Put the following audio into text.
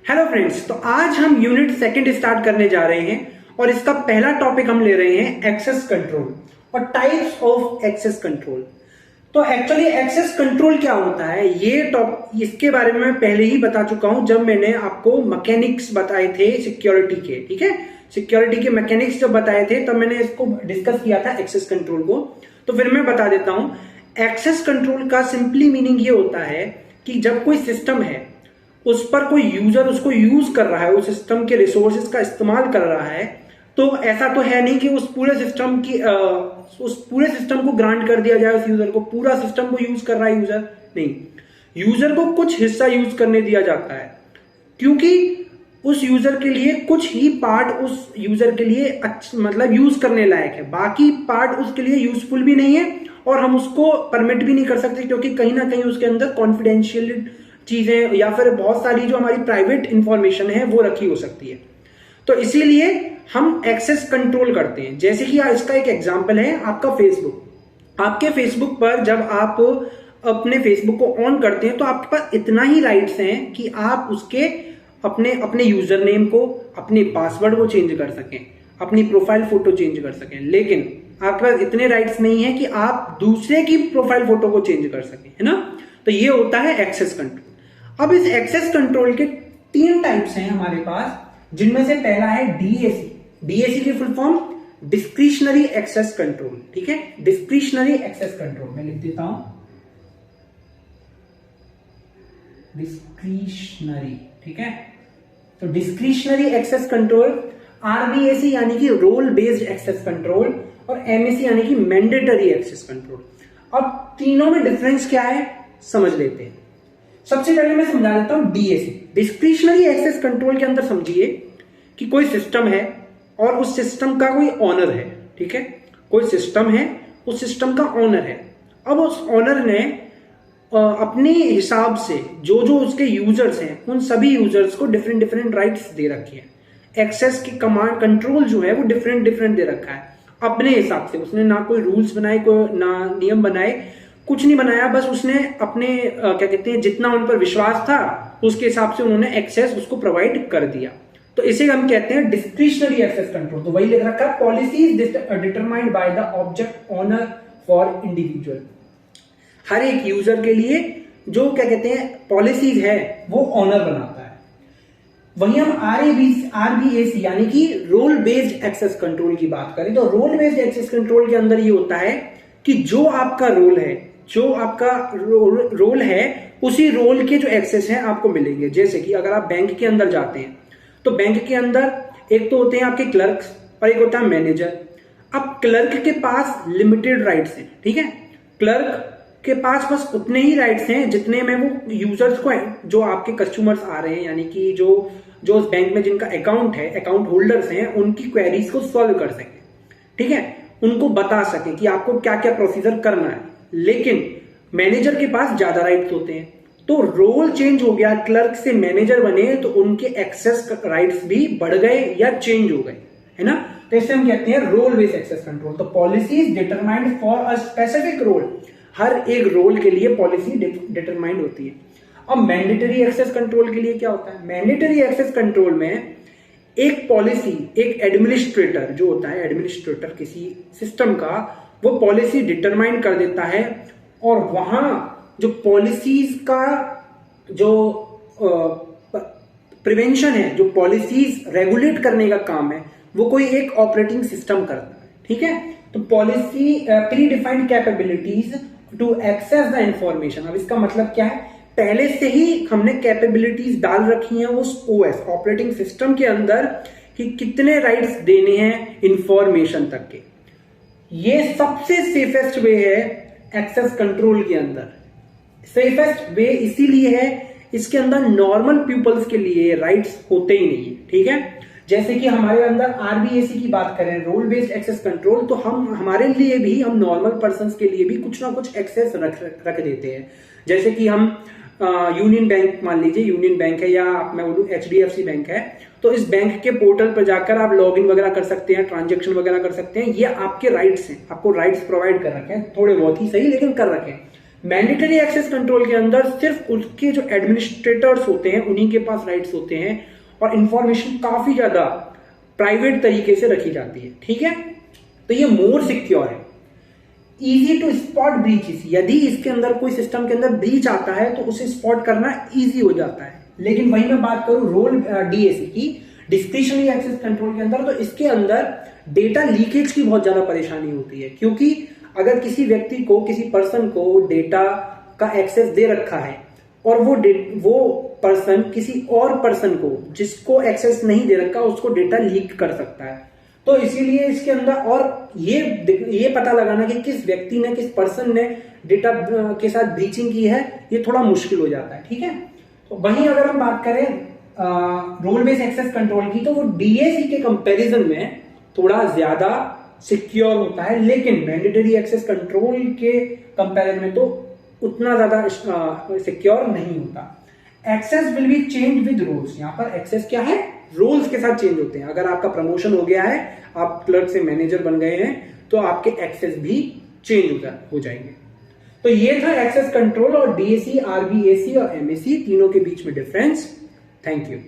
Hello friends, तो आज हम यूनिट सेकंड स्टार्ट करने जा रहे हैं और इसका पहला टॉपिक हम ले रहे हैं एक्सेस कंट्रोल और टाइप्स ऑफ एक्सेस कंट्रोल। तो एक्चुअली एक्सेस कंट्रोल क्या होता है इसके बारे में मैं पहले ही बता चुका हूं जब मैंने आपको मैकेनिक्स बताए थे सिक्योरिटी के। ठीक है, सिक्योरिटी के मैकेनिक्स जब बताए थे तब मैंने इसको डिस्कस किया था एक्सेस कंट्रोल को। तो फिर मैं बता देता हूं, एक्सेस कंट्रोल का सिंपली मीनिंग ये होता है कि जब कोई सिस्टम है उस पर कोई यूजर उसको यूज कर रहा है, उस सिस्टम के रिसोर्सेज का इस्तेमाल कर रहा है, तो ऐसा तो है नहीं कि उस पूरे सिस्टम को ग्रांट कर दिया जाए उस यूजर को, पूरा सिस्टम को यूज कर रहा है यूजर नहीं, यूजर को कुछ हिस्सा यूज करने दिया जाता है क्योंकि उस यूजर के लिए कुछ ही पार्ट उस यूजर के लिए मतलब यूज करने लायक है, बाकी पार्ट उसके लिए यूजफुल भी नहीं है और हम उसको परमिट भी नहीं कर सकते क्योंकि कहीं ना कहीं उसके अंदर कॉन्फिडेंशियल चीजें या फिर बहुत सारी जो हमारी प्राइवेट इंफॉर्मेशन है वो रखी हो सकती है। तो इसीलिए हम एक्सेस कंट्रोल करते हैं। जैसे कि इसका एक एग्जांपल है आपका फेसबुक। आपके फेसबुक पर जब आप अपने फेसबुक को ऑन करते हैं तो आपके पास इतना ही राइट्स हैं कि आप उसके अपने यूजर नेम को, अपने पासवर्ड को चेंज कर सकें, अपनी प्रोफाइल फोटो चेंज कर सकें, लेकिन आपके पास इतने राइट्स नहीं है कि आप दूसरे की प्रोफाइल फोटो को चेंज कर सकें, है ना। तो ये होता है एक्सेस कंट्रोल। अब इस एक्सेस कंट्रोल के 3 टाइप्स हैं हमारे पास, जिनमें से पहला है डीएसी। डीएसी की full form discretionary access control. ठीक है, डिस्क्रिशनरी एक्सेस कंट्रोल मैं लिख देता हूं, डिस्क्रिशनरी। ठीक है, तो डिस्क्रिशनरी एक्सेस कंट्रोल, आरबीएसी यानी कि रोल बेस्ड एक्सेस कंट्रोल और एमएसी यानी कि मैंडेटरी एक्सेस कंट्रोल। अब तीनों में डिफरेंस क्या है समझ लेते हैं। सबसे पहले मैं समझा देता हूं डीएसी। डिस्क्रिशनरी एक्सेस कंट्रोल के अंदर समझिए कि कोई सिस्टम है और उस सिस्टम का कोई ऑनर है। ठीक है, कोई सिस्टम है, उस सिस्टम का ऑनर है। अब उस ऑनर ने अपने हिसाब से जो जो उसके यूजर्स हैं उन सभी यूजर्स को डिफरेंट डिफरेंट राइट्स दे रखे हैं। एक्सेस की कमांड कंट्रोल जो है वो डिफरेंट डिफरेंट दे रखा है अपने हिसाब से। उसने ना कोई रूल्स बनाए, कोई ना नियम बनाए, कुछ नहीं बनाया, बस उसने अपने क्या कहते हैं जितना उन पर विश्वास था उसके हिसाब से उन्होंने एक्सेस उसको प्रोवाइड कर दिया। तो इसे हम कहते हैं डिस्क्रिशनरी एक्सेस कंट्रोल। तो वही लिख रखा है, policies determined by the object owner for individual. हर एक यूजर के लिए जो क्या कहते हैं पॉलिसीज है वो ऑनर बनाता है। वहीं हम आरबीएसी यानी कि रोल बेस्ड एक्सेस कंट्रोल की बात करें तो रोल बेस्ड एक्सेस कंट्रोल के अंदर ये होता है कि जो आपका रोल है, जो आपका रोल है उसी रोल के जो एक्सेस हैं आपको मिलेंगे। जैसे कि अगर आप बैंक के अंदर जाते हैं तो बैंक के अंदर एक तो होते हैं आपके क्लर्क्स और एक होता है मैनेजर। अब क्लर्क के पास लिमिटेड राइट्स हैं। ठीक है, क्लर्क के पास बस उतने ही राइट्स हैं जितने में वो यूजर्स को, जो आपके कस्टमर्स आ रहे हैं यानी कि जो उस बैंक में जिनका अकाउंट है, अकाउंट होल्डर्स हैं, उनकी क्वेरीज को सॉल्व कर सके। ठीक है, उनको बता सके कि आपको क्या क्या प्रोसीजर करना है। लेकिन मैनेजर के पास ज्यादा राइट्स होते हैं, तो रोल चेंज हो गया, क्लर्क से मैनेजर बने तो उनके एक्सेस राइट्स भी बढ़ गए या चेंज हो गए, है ना। तो इसे हम कहते हैं रोल बेस्ड एक्सेस कंट्रोल। तो policies determined for a specific role, हर एक रोल के लिए पॉलिसी डिटरमाइंड होती है। अब मैंडेटरी एक्सेस कंट्रोल के लिए क्या होता है? मैंडेटरी एक्सेस कंट्रोल में एक पॉलिसी, एक एडमिनिस्ट्रेटर जो होता है, एडमिनिस्ट्रेटर किसी सिस्टम का, वो पॉलिसी डिटरमाइन कर देता है और वहां जो पॉलिसीज का जो प्रिवेंशन है, जो पॉलिसीज रेगुलेट करने का काम है, वो कोई एक ऑपरेटिंग सिस्टम करता है। ठीक है, तो policy predefined capabilities to access the information. अब इसका मतलब क्या है? पहले से ही हमने कैपेबिलिटीज डाल रखी हैं उस ओएस, ऑपरेटिंग सिस्टम के अंदर, कि कितने राइट्स देने हैं इंफॉर्मेशन तक के। ये सबसे सेफेस्ट वे है एक्सेस कंट्रोल के अंदर। सेफेस्ट वे इसीलिए है, इसके अंदर नॉर्मल पीपल्स के लिए राइट्स होते ही नहीं है। ठीक है, जैसे कि हमारे अंदर आरबीएसी की बात करें, रोल बेस्ड एक्सेस कंट्रोल, तो हमारे लिए भी, हम नॉर्मल पर्संस के लिए भी कुछ ना कुछ एक्सेस रख देते हैं। जैसे कि हम यूनियन बैंक, मान लीजिए यूनियन बैंक है या मैं बोलूं एचडीएफसी बैंक है, तो इस बैंक के पोर्टल पर जाकर आप लॉगिन वगैरह कर सकते हैं, ट्रांजैक्शन वगैरह कर सकते हैं। ये आपके राइट्स हैं, आपको राइट्स प्रोवाइड कर रखे हैं, थोड़े बहुत ही सही लेकिन कर रखे हैं। मैंडेटरी एक्सेस कंट्रोल के अंदर सिर्फ उसके जो एडमिनिस्ट्रेटर्स होते हैं उन्हीं के पास राइट्स होते हैं और इंफॉर्मेशन काफी ज्यादा प्राइवेट तरीके से रखी जाती है, ठीक है। तो ये मोर सिक्योर है। इजी टू स्पॉट ब्रीचेस, यदि इसके अंदर कोई सिस्टम के अंदर ब्रीच आता है तो उसे स्पॉट करना इजी हो जाता है। लेकिन वही मैं बात करूं रोल डीएसी की, डिस्क्रिशनरी एक्सेस कंट्रोल के अंदर, तो इसके अंदर डेटा लीकेज की बहुत ज्यादा परेशानी होती है। क्योंकि अगर किसी व्यक्ति को, किसी पर्सन को डेटा का एक्सेस दे रखा है और वो पर्सन किसी और पर्सन को जिसको एक्सेस नहीं दे रखा उसको डेटा लीक कर सकता है। तो इसीलिए इसके अंदर और ये पता लगाना कि किस व्यक्ति ने, किस पर्सन ने डेटा के साथ ब्रीचिंग की है, ये थोड़ा मुश्किल हो जाता है, ठीक है। तो वहीं अगर हम बात करें रोल बेस्ड एक्सेस कंट्रोल की, तो वो डीएसी के कंपैरिजन में थोड़ा ज्यादा सिक्योर होता है, लेकिन मैंडेटरी एक्सेस कंट्रोल के कंपैरिजन में तो उतना ज्यादा सिक्योर नहीं होता। Access will be change with roles, यहाँ पर एक्सेस क्या है, रोल्स के साथ चेंज होते हैं। अगर आपका प्रमोशन हो गया है, आप क्लर्क से मैनेजर बन गए हैं, तो आपके एक्सेस भी चेंज हो जाएंगे। तो ये था एक्सेस कंट्रोल और डीएसी, आरबीएसी और एमएसी तीनों के बीच में डिफरेंस। Thank you.